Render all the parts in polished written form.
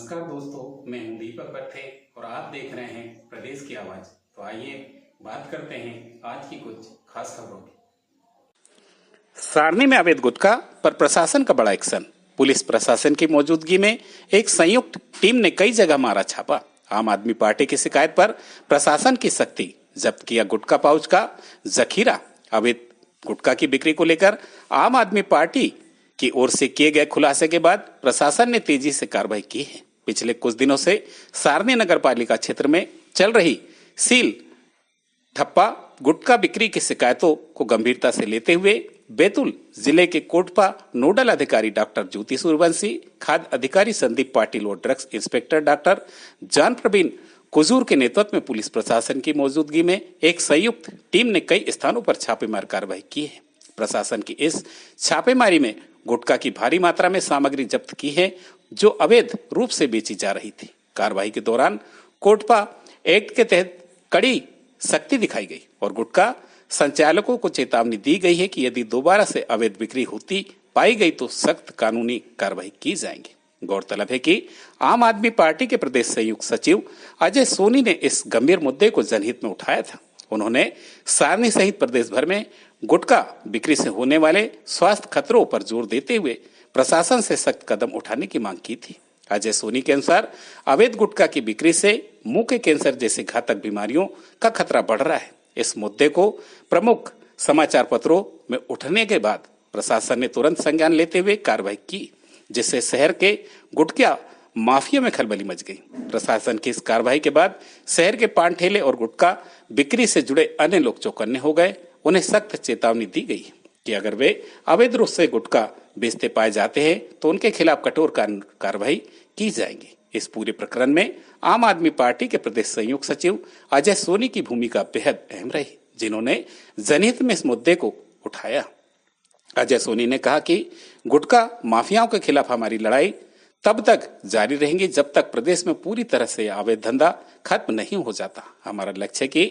नमस्कार दोस्तों, मैं हूं दीपक पत्थे और आप देख रहे हैं प्रदेश की आवाज। तो आइए बात करते हैं आज की कुछ खास खबरों की। सारनी में अवैध गुटखा पर प्रशासन का बड़ा एक्शन। पुलिस प्रशासन की मौजूदगी में एक संयुक्त टीम ने कई जगह मारा छापा। आम आदमी पार्टी की शिकायत पर प्रशासन की सख्ती। जब्त किया गुटखा पाउच का जखीरा। अवैध गुटखा की बिक्री को लेकर आम आदमी पार्टी की ओर से किए गए खुलासे के बाद प्रशासन ने तेजी से कार्रवाई की है। पिछले कुछ दिनों से सारनी नगर पालिका क्षेत्र में चल रही सील ठप्पा गुटखा बिक्री की शिकायतों को गंभीरता से लेते हुए बैतूल जिले के कोटपा नोडल अधिकारी डॉक्टर ज्योति सूर्यवंशी, खाद्य अधिकारी संदीप पाटिल और ड्रग्स इंस्पेक्टर डॉक्टर जान प्रवीण कुजूर के नेतृत्व में पुलिस प्रशासन की मौजूदगी में एक संयुक्त टीम ने कई स्थानों पर छापेमार कार्रवाई की है। प्रशासन की इस छापेमारी में गुटखा की भारी मात्रा में सामग्री जब्त की है जो अवैध रूप से बेची जा रही थी। कार्रवाई के दौरान कोटपा एक्ट के तहत कड़ी सख्ती दिखाई गई और गुटखा संचालकों को चेतावनी दी गई है कि यदि दोबारा से अवैध बिक्री होती पाई गई तो सख्त कानूनी कार्रवाई की जाएगी। गौरतलब है कि आम आदमी पार्टी के प्रदेश संयुक्त सचिव अजय सोनी ने इस गंभीर मुद्दे को जनहित में उठाया था। उन्होंने सारनी सहित प्रदेश भर में गुटखा बिक्री से होने वाले स्वास्थ्य खतरों पर जोर देते हुए प्रशासन से सख्त कदम उठाने की मांग की थी। अजय सोनी के अनुसार अवैध गुटखा की बिक्री से मुंह के कैंसर जैसे घातक बीमारियों का खतरा बढ़ रहा है। इस मुद्दे को प्रमुख समाचार पत्रों में उठने के बाद प्रशासन ने तुरंत संज्ञान लेते हुए कार्रवाई की, जिससे शहर के गुटखा माफिया में खलबली मच गई। प्रशासन की इस कार्रवाई के बाद शहर के पान ठेले और गुटखा बिक्री से जुड़े अन्य लोग चौकन्ने हो गए। उन्हें सख्त चेतावनी दी गई कि अगर वे अवैध रूप से गुटखा बेचते पाए जाते हैं तो उनके खिलाफ कठोर कार्रवाई की जाएगी। इस पूरे प्रकरण में आम आदमी पार्टी के प्रदेश संयुक्त सचिव अजय सोनी की भूमिका बेहद अहम रही, जिन्होंने जनहित में इस मुद्दे को उठाया। अजय सोनी ने कहा कि गुटखा माफियाओं के खिलाफ हमारी लड़ाई तब तक जारी रहेंगी जब तक प्रदेश में पूरी तरह से अवैध धंधा खत्म नहीं हो जाता। हमारा लक्ष्य है कि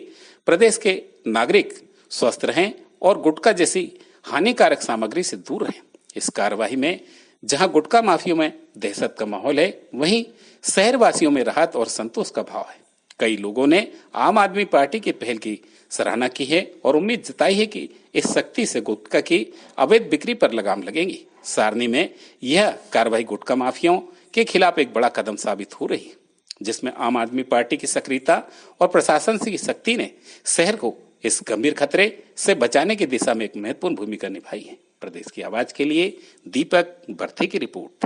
प्रदेश के नागरिक स्वस्थ रहें और गुटखा जैसी हानिकारक सामग्री से दूर रहें। इस कार्रवाई में जहां गुटखा माफियों में दहशत का माहौल है, वहीं शहरवासियों में राहत और संतोष का भाव है। कई लोगों ने आम आदमी पार्टी की पहल की सराहना की है और उम्मीद जताई है कि इस सख्ती से गुटखा की अवैध बिक्री पर लगाम लगेगी। सारनी में यह कार्रवाई गुटखा माफियाओं के खिलाफ एक बड़ा कदम साबित हो रही है, जिसमें आम आदमी पार्टी की सक्रियता और प्रशासन की सख्ती ने शहर को इस गंभीर खतरे से बचाने की दिशा में एक महत्वपूर्ण भूमिका निभाई है। प्रदेश की आवाज के लिए दीपक बर्थे की रिपोर्ट।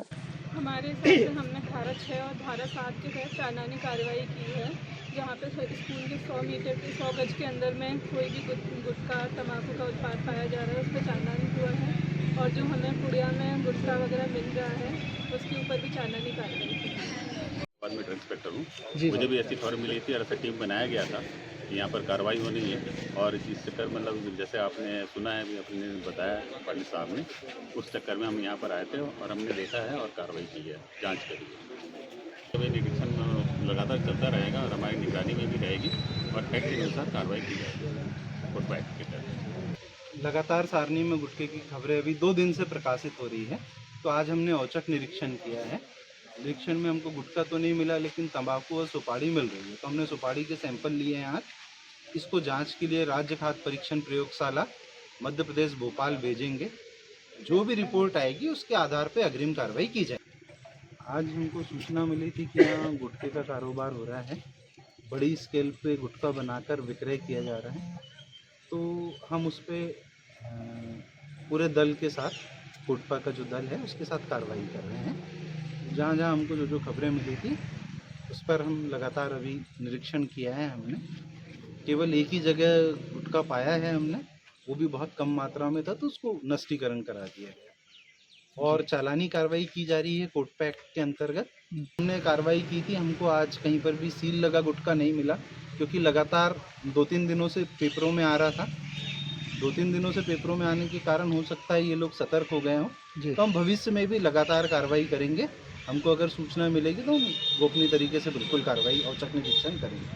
हमारे हिसाब से हमने धारा 6 और धारा 7 के तहत चालानी कार्रवाई की है, जहाँ पे स्कूल के 100 मीटर के 100 गज के अंदर में कोई भी गुटखा तंबाकू का उत्पाद पाया जा रहा है उस पर चालानी हुआ है, और जो हमें पुड़िया में गुटखा वगैरह मिल रहा है उसके ऊपर भी चालानी कार्रवाई की है। बाद में ड्रग इंस्पेक्टर हूँ, मुझे भी ऐसी खबर मिली थी और ऐसा टीम बनाया गया था कि यहाँ पर कार्रवाई होनी है। और इस चक्कर मतलब जैसे आपने सुना है, अपने बताया पाटिल साहब ने, उस चक्कर में हम यहाँ पर आए थे और हमने देखा है और कार्रवाई की है, जांच करी है। तो ये निरीक्षण लगातार चलता रहेगा और हमारी निगरानी में भी रहेगी और एक्ट के अनुसार कार्रवाई की जाएगी गुटखा एक्ट के तहत। लगातार सारनी में गुटखे की खबरें अभी 2 दिन से प्रकाशित हो रही है, तो आज हमने औचक निरीक्षण किया है। निरीक्षण में हमको गुटखा तो नहीं मिला, लेकिन तंबाकू और सुपारी मिल रही है, तो हमने सुपारी के सैंपल लिए हैं आज। इसको जांच के लिए राज्य खाद्य परीक्षण प्रयोगशाला मध्य प्रदेश भोपाल भेजेंगे। जो भी रिपोर्ट आएगी उसके आधार पर अग्रिम कार्रवाई की जाएगी। आज हमको सूचना मिली थी कि यहाँ गुटखे का कारोबार हो रहा है, बड़ी स्केल पे गुटखा बनाकर विक्रय किया जा रहा है, तो हम उस पर पूरे दल के साथ, कोटपा का जो दल है उसके साथ कार्रवाई कर रहे हैं। जहाँ जहाँ हमको जो खबरें मिली थी उस पर हम लगातार अभी निरीक्षण किया है। हमने केवल एक ही जगह गुटखा पाया है हमने, वो भी बहुत कम मात्रा में था, तो उसको नष्टीकरण करा दिया गया और चालानी कार्रवाई की जा रही है कोटपा एक्ट के अंतर्गत। हमने कार्रवाई की थी, हमको आज कहीं पर भी सील लगा गुटखा नहीं मिला, क्योंकि लगातार 2-3 दिनों से पेपरों में आ रहा था। 2-3 दिनों से पेपरों में आने के कारण हो सकता है ये लोग सतर्क हो गए हों, तो हम भविष्य में भी लगातार कार्रवाई करेंगे। हमको अगर सूचना मिलेगी तो हम गोपनीय तरीके से बिल्कुल कार्रवाई औचक निरीक्षण करेंगे।